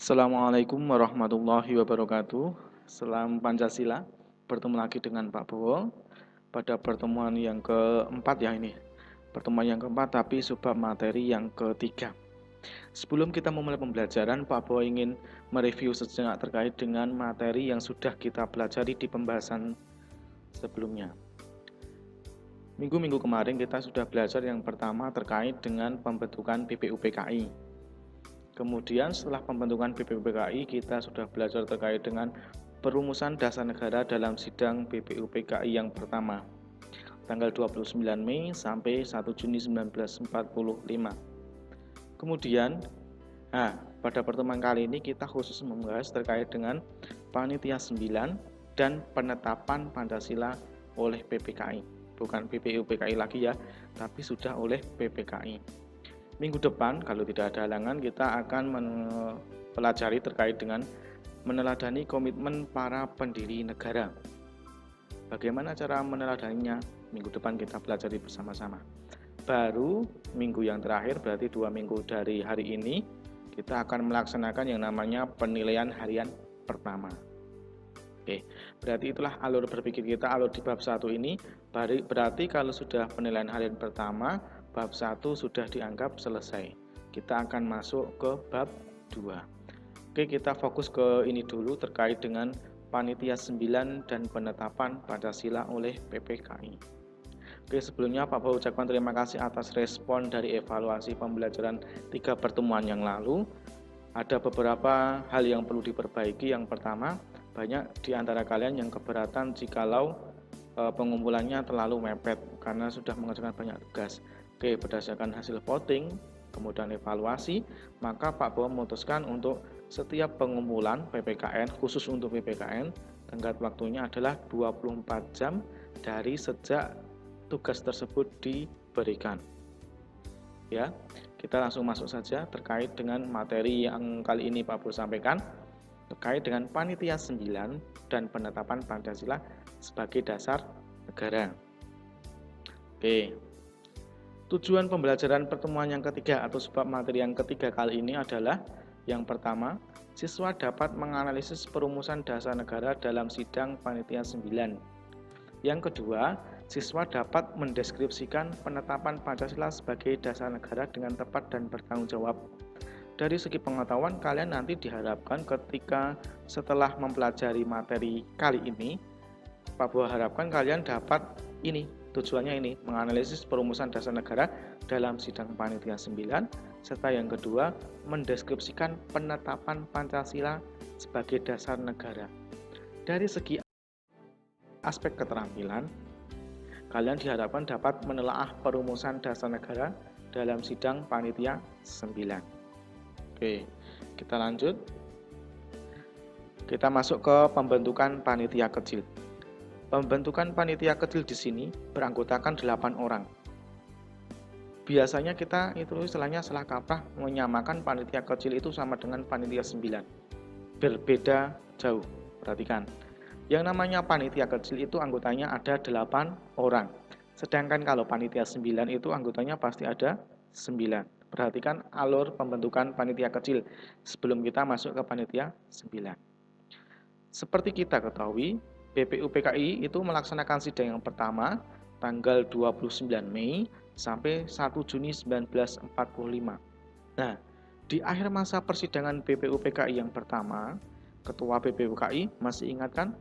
Assalamualaikum warahmatullahi wabarakatuh. Salam Pancasila. Bertemu lagi dengan Pak Bowo pada pertemuan yang keempat ya ini. Pertemuan yang keempat tapi subbab materi yang ketiga. Sebelum kita memulai pembelajaran, Pak Bowo ingin mereview sejenak terkait dengan materi yang sudah kita pelajari di pembahasan sebelumnya. Minggu-minggu kemarin kita sudah belajar yang pertama terkait dengan pembentukan BPUPKI. Kemudian setelah pembentukan BPUPKI kita sudah belajar terkait dengan perumusan dasar negara dalam sidang BPUPKI yang pertama tanggal 29 Mei sampai 1 Juni 1945. Kemudian pada pertemuan kali ini kita khusus membahas terkait dengan Panitia 9 dan penetapan Pancasila oleh PPKI. Bukan BPUPKI lagi ya, tapi sudah oleh PPKI. Minggu depan kalau tidak ada halangan kita akan mempelajari terkait dengan meneladani komitmen para pendiri negara. Bagaimana cara meneladaninya? Minggu depan kita pelajari bersama-sama. Baru minggu yang terakhir, berarti 2 minggu dari hari ini, kita akan melaksanakan yang namanya penilaian harian pertama. Oke, berarti itulah alur berpikir kita, alur di bab 1 ini. Berarti kalau sudah penilaian harian pertama, bab 1 sudah dianggap selesai. Kita akan masuk ke bab 2. Oke, kita fokus ke ini dulu terkait dengan Panitia 9 dan penetapan Pancasila oleh PPKI. Oke, sebelumnya Pak Bowo ucapkan terima kasih atas respon dari evaluasi pembelajaran 3 pertemuan yang lalu. Ada beberapa hal yang perlu diperbaiki. Yang pertama, banyak di antara kalian yang keberatan jikalau pengumpulannya terlalu mepet karena sudah mengerjakan banyak tugas. Oke, berdasarkan hasil voting, kemudian evaluasi, maka Pak Bowo memutuskan untuk setiap pengumpulan PPKN, khusus untuk PPKN, tenggat waktunya adalah 24 jam dari sejak tugas tersebut diberikan. Ya, kita langsung masuk saja terkait dengan materi yang kali ini Pak Bowo sampaikan, terkait dengan Panitia 9 dan penetapan Pancasila sebagai dasar negara. Oke. Tujuan pembelajaran pertemuan yang ketiga atau sebab materi yang ketiga kali ini adalah yang pertama, siswa dapat menganalisis perumusan dasar negara dalam sidang Panitia 9. Yang kedua, siswa dapat mendeskripsikan penetapan Pancasila sebagai dasar negara dengan tepat dan bertanggung jawab. Dari segi pengetahuan, kalian nanti diharapkan ketika setelah mempelajari materi kali ini, Pak Bowo harapkan kalian dapat ini. Tujuannya ini, menganalisis perumusan dasar negara dalam sidang Panitia 9, serta yang kedua, mendeskripsikan penetapan Pancasila sebagai dasar negara. Dari segi aspek keterampilan, kalian diharapkan dapat menelaah perumusan dasar negara dalam sidang Panitia 9. Oke, kita lanjut. Kita masuk ke pembentukan panitia kecil. Pembentukan panitia kecil di sini beranggotakan 8 orang. Biasanya kita itu istilahnya salah kaprah menyamakan panitia kecil itu sama dengan panitia 9. Berbeda jauh. Perhatikan. Yang namanya panitia kecil itu anggotanya ada 8 orang. Sedangkan kalau panitia 9 itu anggotanya pasti ada 9. Perhatikan alur pembentukan panitia kecil sebelum kita masuk ke panitia 9. Seperti kita ketahui, BPUPKI itu melaksanakan sidang yang pertama tanggal 29 Mei sampai 1 Juni 1945. Nah, di akhir masa persidangan BPUPKI yang pertama, Ketua BPUPKI masih ingat kan?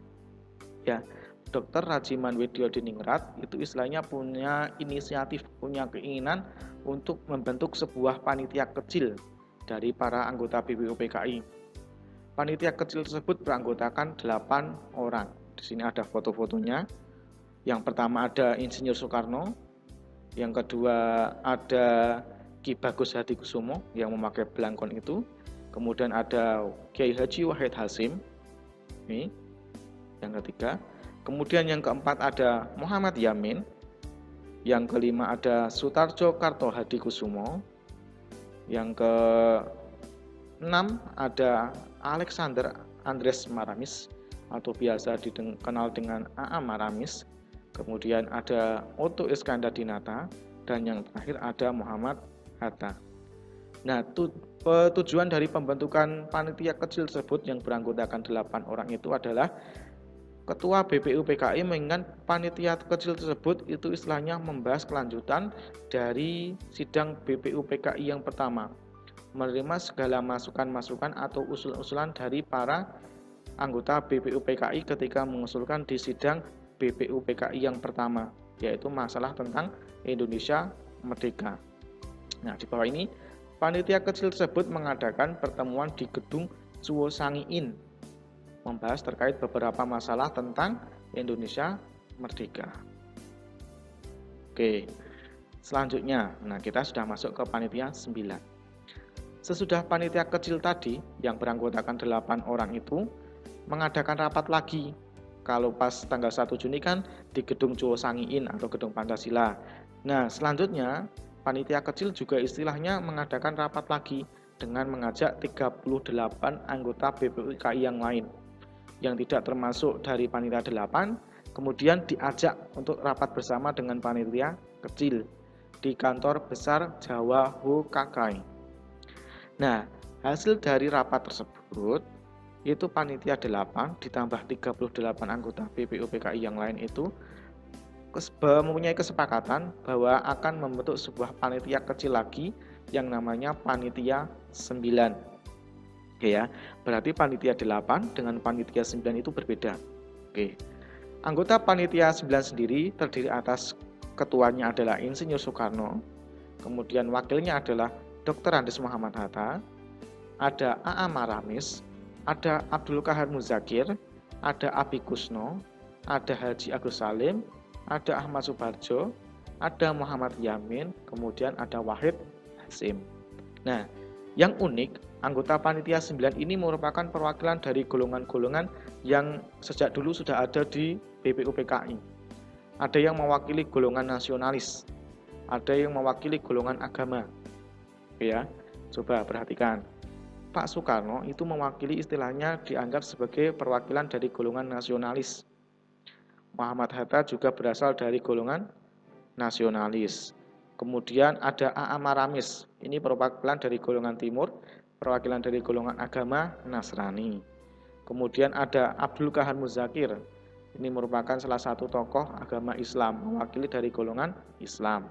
Ya, Dr. Rajiman Widyodiningrat itu istilahnya punya inisiatif, punya keinginan untuk membentuk sebuah panitia kecil dari para anggota BPUPKI. Panitia kecil tersebut beranggotakan 8 orang. Di sini ada foto-fotonya. Yang pertama ada Insinyur Soekarno, yang kedua ada Ki Bagus Hadikusumo yang memakai belangkon itu, kemudian ada Kiai Haji Wahid Hasyim, ini yang ketiga, kemudian yang keempat ada Muhammad Yamin, yang kelima ada Sutarjo Karto Hadikusumo, yang keenam ada Alexander Andres Maramis atau biasa dikenal dengan A.A. Maramis, kemudian ada Otto Iskandar Dinata, dan yang terakhir ada Muhammad Hatta. Nah, tujuan dari pembentukan panitia kecil tersebut yang beranggotakan 8 orang itu adalah Ketua BPUPKI mengingat panitia kecil tersebut itu istilahnya membahas kelanjutan dari sidang BPUPKI yang pertama, menerima segala masukan-masukan atau usul-usulan dari para anggota BPUPKI ketika mengusulkan di sidang BPUPKI yang pertama, yaitu masalah tentang Indonesia Merdeka. Nah, di bawah ini panitia kecil tersebut mengadakan pertemuan di gedung Suwo Sangiin, membahas terkait beberapa masalah tentang Indonesia Merdeka. Oke, selanjutnya, nah kita sudah masuk ke panitia 9. Sesudah panitia kecil tadi yang beranggotakan 8 orang itu mengadakan rapat lagi. Kalau pas tanggal 1 Juni kan di gedung Suwo Sangiin atau gedung Pancasila. Nah, selanjutnya panitia kecil juga istilahnya mengadakan rapat lagi dengan mengajak 38 anggota BPUPKI yang lain yang tidak termasuk dari panitia 8, kemudian diajak untuk rapat bersama dengan panitia kecil di kantor besar Jawa Hokakai. Nah, hasil dari rapat tersebut itu panitia 8 ditambah 38 anggota BPUPKI yang lain itu mempunyai kesepakatan bahwa akan membentuk sebuah panitia kecil lagi yang namanya panitia 9. Oke ya, berarti panitia 8 dengan panitia 9 itu berbeda. Oke. Anggota panitia 9 sendiri terdiri atas ketuanya adalah Insinyur Soekarno, kemudian wakilnya adalah Dr. Andes Muhammad Hatta, ada A.A. Maramis, ada Abdul Kahar Muzakir, ada Abi Kusno, ada Haji Agus Salim, ada Ahmad Subarjo, ada Muhammad Yamin, kemudian ada Wahid Hasim. Nah, yang unik, anggota panitia 9 ini merupakan perwakilan dari golongan-golongan yang sejak dulu sudah ada di BPUPKI. Ada yang mewakili golongan nasionalis, ada yang mewakili golongan agama. Oke ya, coba perhatikan. Pak Soekarno itu mewakili istilahnya dianggap sebagai perwakilan dari golongan nasionalis. Muhammad Hatta juga berasal dari golongan nasionalis. Kemudian ada A.A. Maramis, ini perwakilan dari golongan timur, perwakilan dari golongan agama Nasrani. Kemudian ada Abdul Kahar Muzakir, ini merupakan salah satu tokoh agama Islam, mewakili dari golongan Islam.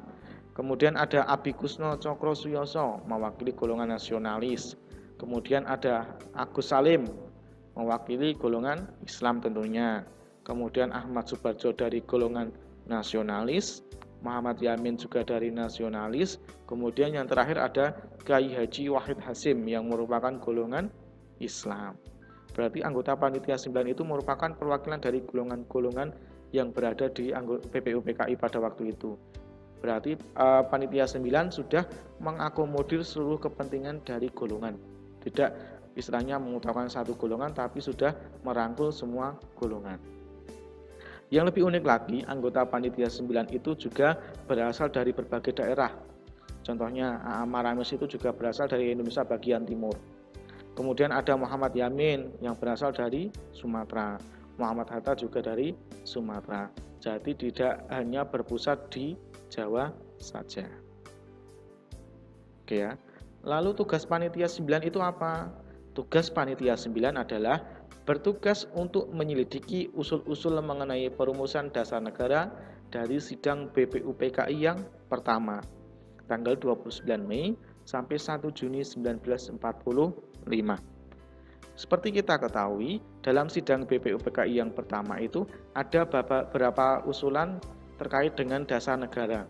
Kemudian ada Abi Kusno Cokro Suyoso, mewakili golongan nasionalis. Kemudian ada Agus Salim, mewakili golongan Islam tentunya. Kemudian Ahmad Subarjo dari golongan nasionalis, Muhammad Yamin juga dari nasionalis, kemudian yang terakhir ada Kiai Haji Wahid Hasim yang merupakan golongan Islam. Berarti anggota panitia 9 itu merupakan perwakilan dari golongan-golongan yang berada di BPUPKI pada waktu itu. Berarti panitia 9 sudah mengakomodir seluruh kepentingan dari golongan. Tidak istilahnya mengutamakan satu golongan, tapi sudah merangkul semua golongan. Yang lebih unik lagi, anggota panitia 9 itu juga berasal dari berbagai daerah. Contohnya A.A. Maramis itu juga berasal dari Indonesia bagian timur. Kemudian ada Muhammad Yamin yang berasal dari Sumatera. Muhammad Hatta juga dari Sumatera. Jadi tidak hanya berpusat di Jawa saja. Oke ya. Lalu tugas panitia 9 itu apa? Tugas panitia 9 adalah bertugas untuk menyelidiki usul-usul mengenai perumusan dasar negara dari sidang BPUPKI yang pertama, tanggal 29 Mei sampai 1 Juni 1945. Seperti kita ketahui, dalam sidang BPUPKI yang pertama itu ada beberapa usulan terkait dengan dasar negara.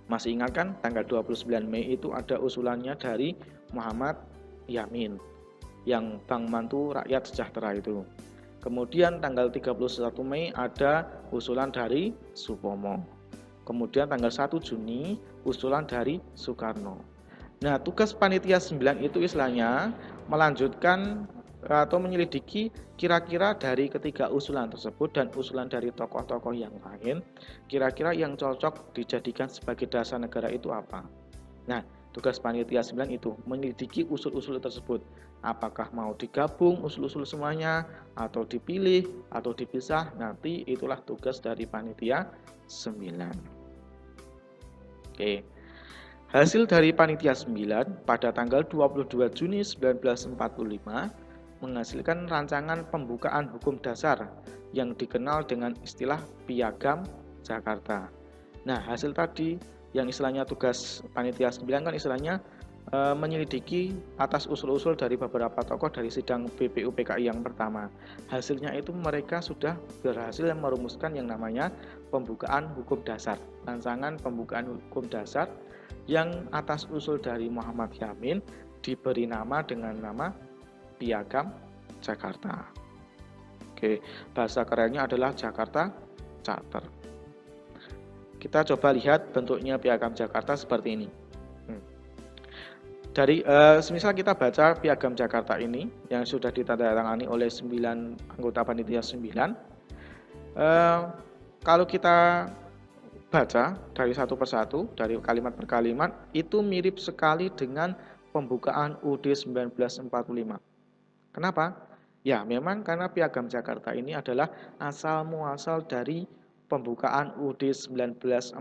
Masih ingat kan, tanggal 29 Mei itu ada usulannya dari Muhammad Yamin yang Bank Mantu Rakyat Sejahtera itu. Kemudian tanggal 31 Mei ada usulan dari Supomo. Kemudian tanggal 1 Juni usulan dari Soekarno. Nah, tugas panitia 9 itu istilahnya melanjutkan atau menyelidiki kira-kira dari ketiga usulan tersebut dan usulan dari tokoh-tokoh yang lain, kira-kira yang cocok dijadikan sebagai dasar negara itu apa. Nah, tugas panitia 9 itu menyelidiki usul-usul tersebut. Apakah mau digabung usul-usul semuanya, atau dipilih, atau dipisah, nanti itulah tugas dari panitia 9. Oke. Hasil dari Panitia 9 pada tanggal 22 Juni 1945 menghasilkan rancangan pembukaan hukum dasar yang dikenal dengan istilah Piagam Jakarta. Nah, hasil tadi yang istilahnya tugas Panitia 9 kan istilahnya menyelidiki atas usul-usul dari beberapa tokoh dari sidang BPUPKI yang pertama. Hasilnya itu mereka sudah berhasil merumuskan yang namanya pembukaan hukum dasar, rancangan pembukaan hukum dasar yang atas usul dari Muhammad Yamin diberi nama dengan nama Piagam Jakarta. Oke, bahasa kerennya adalah Jakarta Charter. Kita coba lihat bentuknya Piagam Jakarta seperti ini. Dari semisal kita baca Piagam Jakarta ini yang sudah ditandatangani oleh 9 anggota panitia 9, kalau kita baca dari satu persatu, dari kalimat per kalimat, itu mirip sekali dengan pembukaan UUD 1945. Kenapa? Ya, memang karena Piagam Jakarta ini adalah asal muasal dari pembukaan UUD 1945.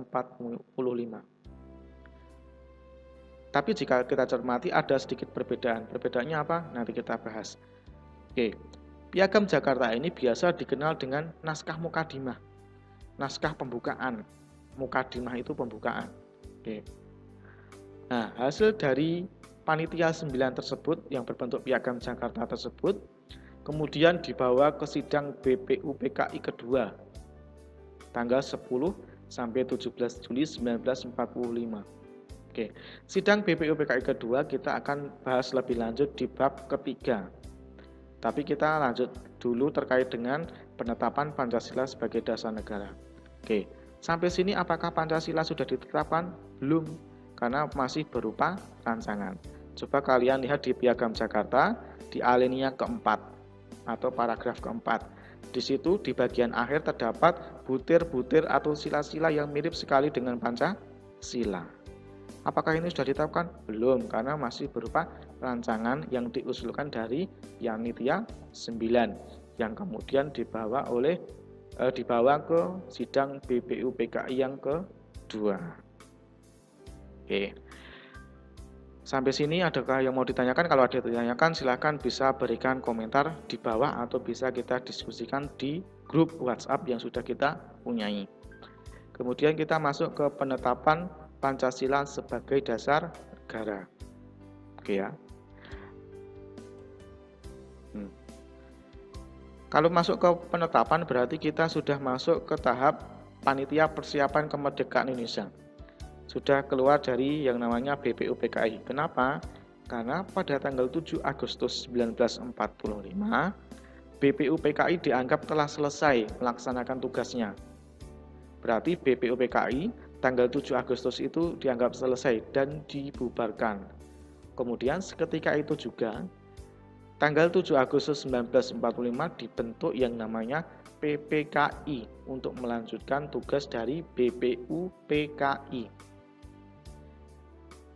Tapi jika kita cermati ada sedikit perbedaan. Perbedaannya apa? Nanti kita bahas. Oke, Piagam Jakarta ini biasa dikenal dengan naskah mukadimah. Naskah pembukaan. Mukadimah itu pembukaan. Oke. Nah, hasil dari Panitia 9 tersebut yang berbentuk Piagam Jakarta tersebut kemudian dibawa ke sidang BPUPKI kedua tanggal 10 sampai 17 Juli 1945. Oke, sidang BPUPKI kedua kita akan bahas lebih lanjut di bab ketiga. Tapi kita lanjut dulu terkait dengan penetapan Pancasila sebagai dasar negara. Oke, sampai sini apakah Pancasila sudah ditetapkan? Belum, karena masih berupa rancangan. Coba kalian lihat di Piagam Jakarta di alinea keempat atau paragraf keempat. Di situ di bagian akhir terdapat butir-butir atau sila-sila yang mirip sekali dengan Pancasila. Apakah ini sudah ditetapkan? Belum, karena masih berupa rancangan yang diusulkan dari Panitia 9 yang kemudian dibawa ke sidang BPUPKI yang kedua. Oke. Sampai sini adakah yang mau ditanyakan? Kalau ada yang ditanyakan silahkan bisa berikan komentar di bawah atau bisa kita diskusikan di grup WhatsApp yang sudah kita punyai. Kemudian kita masuk ke penetapan Pancasila sebagai dasar negara. Oke ya. Kalau masuk ke penetapan berarti kita sudah masuk ke tahap panitia persiapan kemerdekaan Indonesia. Sudah keluar dari yang namanya BPUPKI. Kenapa? Karena pada tanggal 7 Agustus 1945 BPUPKI dianggap telah selesai melaksanakan tugasnya. Berarti BPUPKI tanggal 7 Agustus itu dianggap selesai dan dibubarkan. Kemudian seketika itu juga tanggal 7 Agustus 1945 dibentuk yang namanya PPKI untuk melanjutkan tugas dari BPUPKI.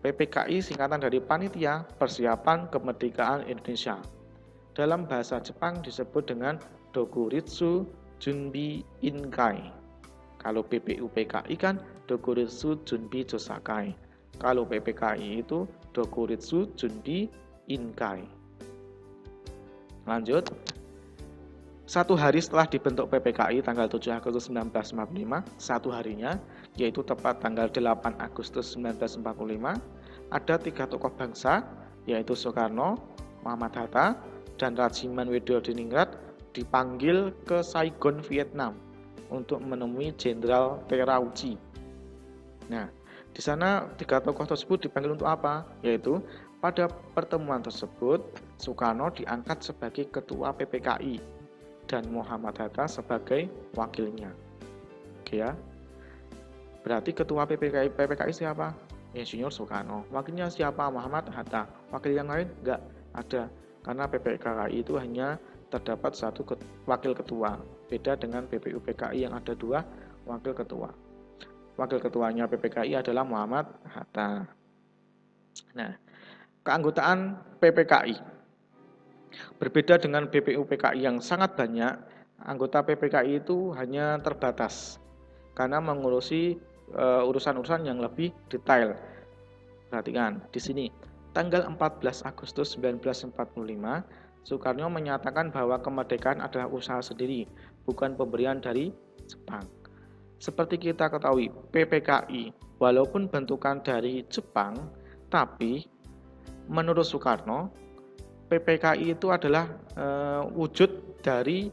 PPKI singkatan dari Panitia Persiapan Kemerdekaan Indonesia. Dalam bahasa Jepang disebut dengan Dokuritsu Junbi Inkai. Kalau BPUPKI kan Dokuritsu Junbi Josakai. Kalau PPKI itu Dokuritsu Junbi Inkai. Lanjut. Satu hari setelah dibentuk PPKI tanggal 7 Agustus 1945, satu harinya, yaitu tepat tanggal 8 Agustus 1945, ada 3 tokoh bangsa, yaitu Soekarno, Muhammad Hatta, dan Rajiman Widyodiningrat dipanggil ke Saigon, Vietnam, untuk menemui Jenderal Terauchi. Nah, di sana 3 tokoh tersebut dipanggil untuk apa? Yaitu pada pertemuan tersebut Soekarno diangkat sebagai ketua PPKI dan Muhammad Hatta sebagai wakilnya. Oke ya. Berarti ketua PPKI siapa? Insinyur Soekarno. Wakilnya siapa? Muhammad Hatta. Wakil yang lain enggak ada. Karena PPKI itu hanya terdapat 1 wakil ketua. Beda dengan BPUPKI yang ada 2 wakil ketua. Wakil ketuanya PPKI adalah Muhammad Hatta. Nah, keanggotaan PPKI berbeda dengan BPUPKI yang sangat banyak. Anggota PPKI itu hanya terbatas karena mengurusi urusan-urusan yang lebih detail. Perhatikan di sini. Tanggal 14 Agustus 1945, Soekarno menyatakan bahwa kemerdekaan adalah usaha sendiri, bukan pemberian dari Jepang. Seperti kita ketahui, PPKI walaupun bentukan dari Jepang, tapi menurut Soekarno, PPKI itu adalah wujud dari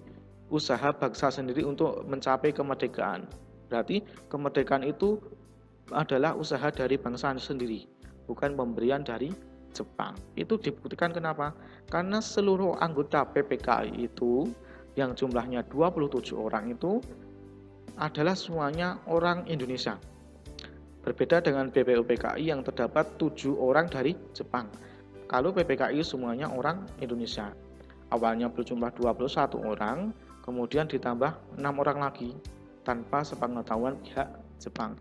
usaha bangsa sendiri untuk mencapai kemerdekaan. Berarti kemerdekaan itu adalah usaha dari bangsa sendiri, bukan pemberian dari Jepang. Itu dibuktikan kenapa? Karena seluruh anggota PPKI itu yang jumlahnya 27 orang itu adalah semuanya orang Indonesia. Berbeda dengan BPUPKI yang terdapat 7 orang dari Jepang. Kalau PPKI semuanya orang Indonesia. Awalnya berjumlah 21 orang, kemudian ditambah 6 orang lagi tanpa sepengetahuan pihak Jepang.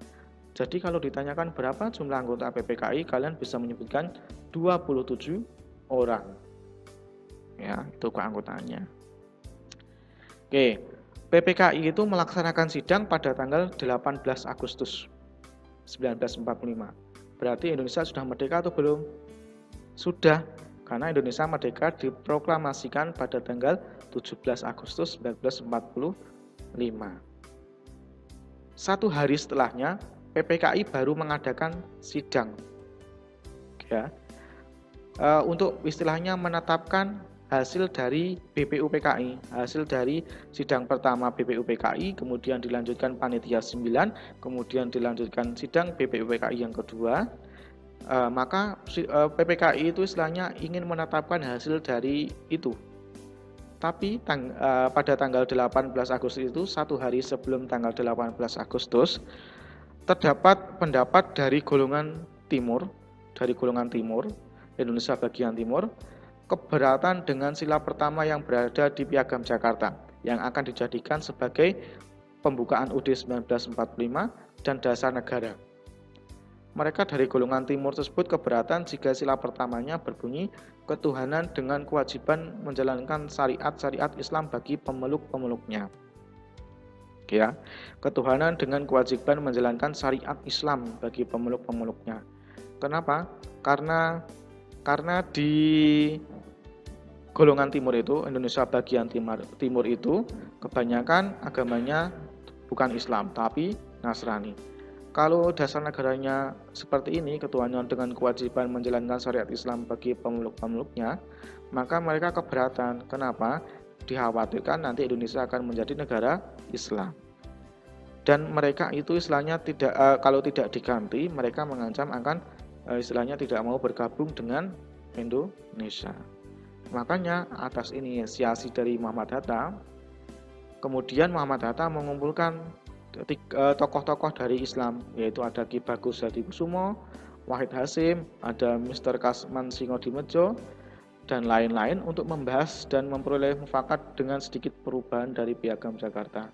Jadi kalau ditanyakan berapa jumlah anggota PPKI, kalian bisa menyebutkan 27 orang. Ya, itu keanggotaannya. Oke, PPKI itu melaksanakan sidang pada tanggal 18 Agustus 1945. Berarti Indonesia sudah merdeka atau belum? Sudah, karena Indonesia merdeka diproklamasikan pada tanggal 17 Agustus 1945. 1 hari setelahnya, PPKI baru mengadakan sidang, ya, untuk istilahnya menetapkan hasil dari BPUPKI, hasil dari sidang pertama BPUPKI, kemudian dilanjutkan panitia 9, kemudian dilanjutkan sidang BPUPKI yang kedua. Maka PPKI itu istilahnya ingin menetapkan hasil dari itu. Tapi pada tanggal 18 Agustus itu, 1 hari sebelum tanggal 18 Agustus, terdapat pendapat dari golongan timur, Indonesia bagian timur, keberatan dengan sila pertama yang berada di Piagam Jakarta, yang akan dijadikan sebagai pembukaan UUD 1945 dan dasar negara. Mereka dari golongan timur tersebut keberatan jika sila pertamanya berbunyi ketuhanan dengan kewajiban menjalankan syariat-syariat Islam bagi pemeluk-pemeluknya. Ya, ketuhanan dengan kewajiban menjalankan syariat Islam bagi pemeluk-pemeluknya. Kenapa? Karena di golongan timur itu, Indonesia bagian timur itu kebanyakan agamanya bukan Islam tapi Nasrani. Kalau dasar negaranya seperti ini, ketuhanan dengan kewajiban menjalankan syariat Islam bagi pemeluk-pemeluknya, maka mereka keberatan. Kenapa? Dikhawatirkan nanti Indonesia akan menjadi negara Islam. Dan mereka itu istilahnya kalau tidak diganti, mereka mengancam akan istilahnya tidak mau bergabung dengan Indonesia. Makanya atas inisiasi dari Muhammad Hatta, kemudian Muhammad Hatta mengumpulkan tokoh-tokoh dari Islam, yaitu ada Ki Bagus Hadikusumo, Wahid Hasyim, ada Mr. Kasman Singodimedjo, dan lain-lain untuk membahas dan memperoleh mufakat dengan sedikit perubahan dari Piagam Jakarta.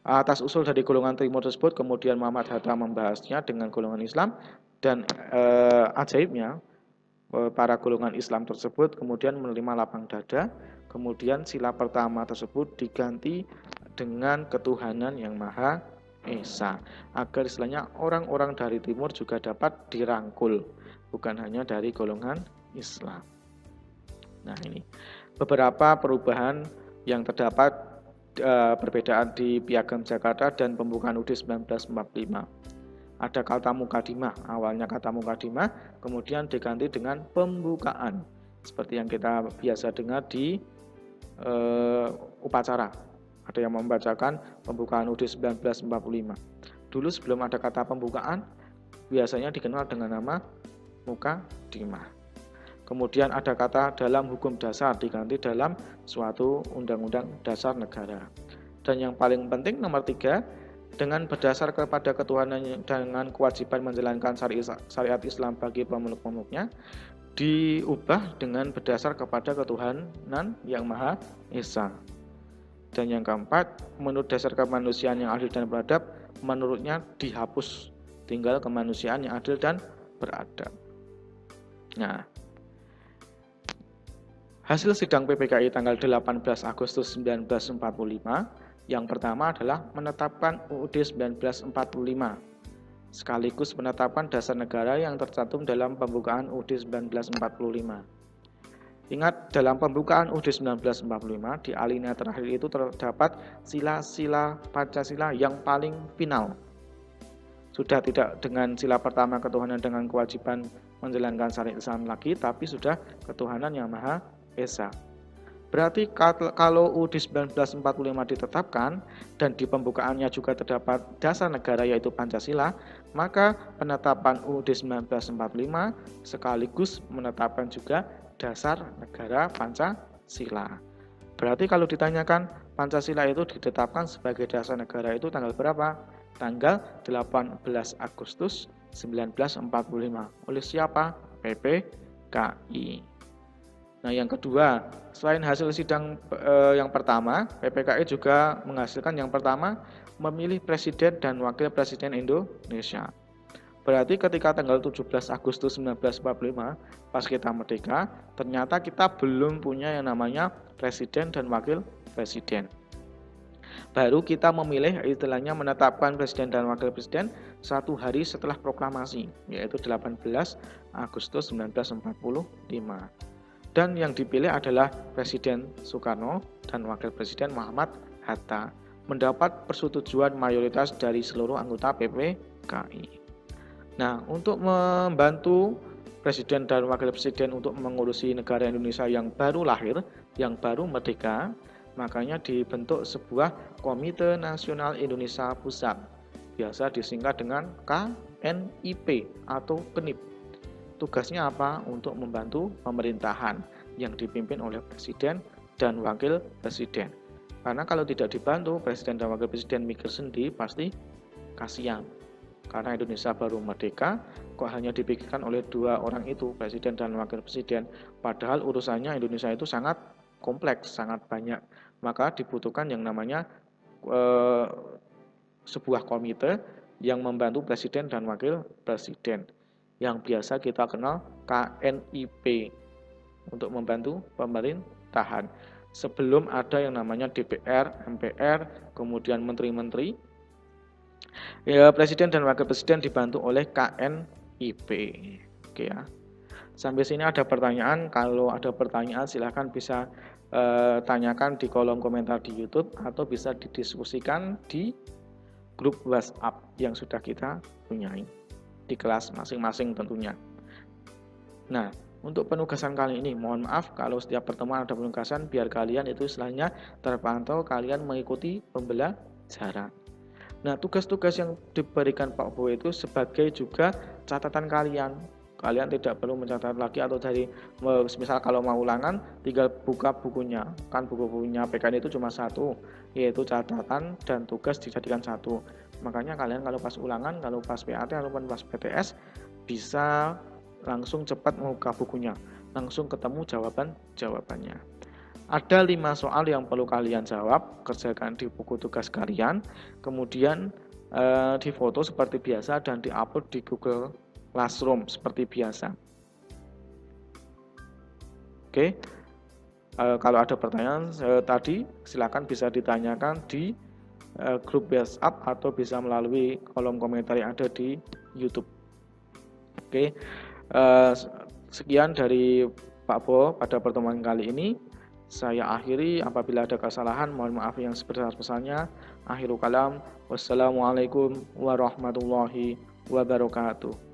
Atas usul dari golongan timur tersebut, kemudian Muhammad Hatta membahasnya dengan golongan Islam, dan ajaibnya para golongan Islam tersebut kemudian menerima lapang dada. Kemudian sila pertama tersebut diganti dengan ketuhanan yang Maha Esa, agar istilahnya orang-orang dari timur juga dapat dirangkul, bukan hanya dari golongan Islam. Nah, ini beberapa perubahan yang terdapat perbedaan di Piagam Jakarta dan pembukaan UUD 1945. Ada kata mukadimah, awalnya kata mukadimah, kemudian diganti dengan pembukaan, seperti yang kita biasa dengar di upacara. Ada yang membacakan pembukaan UUD 1945. Dulu sebelum ada kata pembukaan, biasanya dikenal dengan nama mukadimah. Kemudian ada kata dalam hukum dasar, diganti dalam suatu undang-undang dasar negara. Dan yang paling penting nomor 3, dengan berdasar kepada ketuhanan dengan kewajiban menjalankan syariat Islam bagi pemeluk-pemeluknya, diubah dengan berdasar kepada ketuhanan yang Maha Esa. Dan yang keempat, menurut dasar kemanusiaan yang adil dan beradab, menurutnya dihapus, tinggal kemanusiaan yang adil dan beradab. Nah, hasil sidang PPKI tanggal 18 Agustus 1945, yang pertama adalah menetapkan UUD 1945 sekaligus penetapan dasar negara yang tercantum dalam pembukaan UUD 1945. Ingat, dalam pembukaan UUD 1945 di alinea terakhir itu terdapat sila-sila Pancasila yang paling final. Sudah tidak dengan sila pertama ketuhanan dengan kewajiban menjalankan syariat Islam lagi, tapi sudah ketuhanan yang Maha Esa. Berarti kalau UUD 1945 ditetapkan dan di pembukaannya juga terdapat dasar negara yaitu Pancasila, maka penetapan UUD 1945 sekaligus menetapkan juga dasar negara Pancasila. Berarti kalau ditanyakan Pancasila itu ditetapkan sebagai dasar negara itu tanggal berapa? Tanggal 18 Agustus 1945. Oleh siapa? PPKI. Nah, yang kedua, selain hasil sidang yang pertama, PPKI juga menghasilkan yang pertama memilih presiden dan wakil presiden Indonesia. Berarti ketika tanggal 17 Agustus 1945 pas kita merdeka, ternyata kita belum punya yang namanya presiden dan wakil presiden. Baru kita memilih istilahnya menetapkan presiden dan wakil presiden 1 hari setelah proklamasi, yaitu 18 Agustus 1945. Dan yang dipilih adalah Presiden Soekarno dan Wakil Presiden Muhammad Hatta, mendapat persetujuan mayoritas dari seluruh anggota PPKI. Nah, untuk membantu Presiden dan Wakil Presiden untuk mengurusi negara Indonesia yang baru lahir, yang baru merdeka, makanya dibentuk sebuah Komite Nasional Indonesia Pusat, biasa disingkat dengan KNIP atau KNIP. Tugasnya apa? Untuk membantu pemerintahan yang dipimpin oleh presiden dan wakil presiden. Karena kalau tidak dibantu, presiden dan wakil presiden mikir sendiri pasti kasihan. Karena Indonesia baru merdeka, kok hanya dipikirkan oleh 2 orang itu, presiden dan wakil presiden. Padahal urusannya Indonesia itu sangat kompleks, sangat banyak. Maka dibutuhkan yang namanya sebuah komite yang membantu presiden dan wakil presiden, yang biasa kita kenal KNIP, untuk membantu pemerintahan. Sebelum ada yang namanya DPR, MPR, kemudian menteri-menteri, ya, presiden dan wakil presiden dibantu oleh KNIP. Oke ya. Sampai sini ada pertanyaan? Kalau ada pertanyaan silahkan bisa tanyakan di kolom komentar di YouTube atau bisa didiskusikan di grup WhatsApp yang sudah kita punyai di kelas masing-masing tentunya. Nah, untuk penugasan kali ini, mohon maaf kalau setiap pertemuan ada penugasan, biar kalian itu istilahnya terpantau, kalian mengikuti pembelajaran. Nah, tugas-tugas yang diberikan Pak Bowo itu sebagai juga catatan kalian. Kalian tidak perlu mencatat lagi atau dari, misal kalau mau ulangan, tinggal buka bukunya. Kan buku-bukunya PKN itu cuma 1, yaitu catatan dan tugas dijadikan 1. Makanya kalian kalau pas ulangan, kalau pas PAT ataupun pas PTS bisa langsung cepat membuka bukunya, langsung ketemu jawabannya. Ada 5 soal yang perlu kalian jawab, kerjakan di buku tugas kalian, kemudian difoto seperti biasa dan diupload di Google Classroom seperti biasa. Oke, kalau ada pertanyaan tadi silakan bisa ditanyakan di grup WhatsApp atau bisa melalui kolom komentar yang ada di YouTube. Oke, sekian dari Pak Bowo pada pertemuan kali ini. Saya akhiri, apabila ada kesalahan mohon maaf yang sebesar-besarnya. Akhirul kalam, wassalamualaikum warahmatullahi wabarakatuh.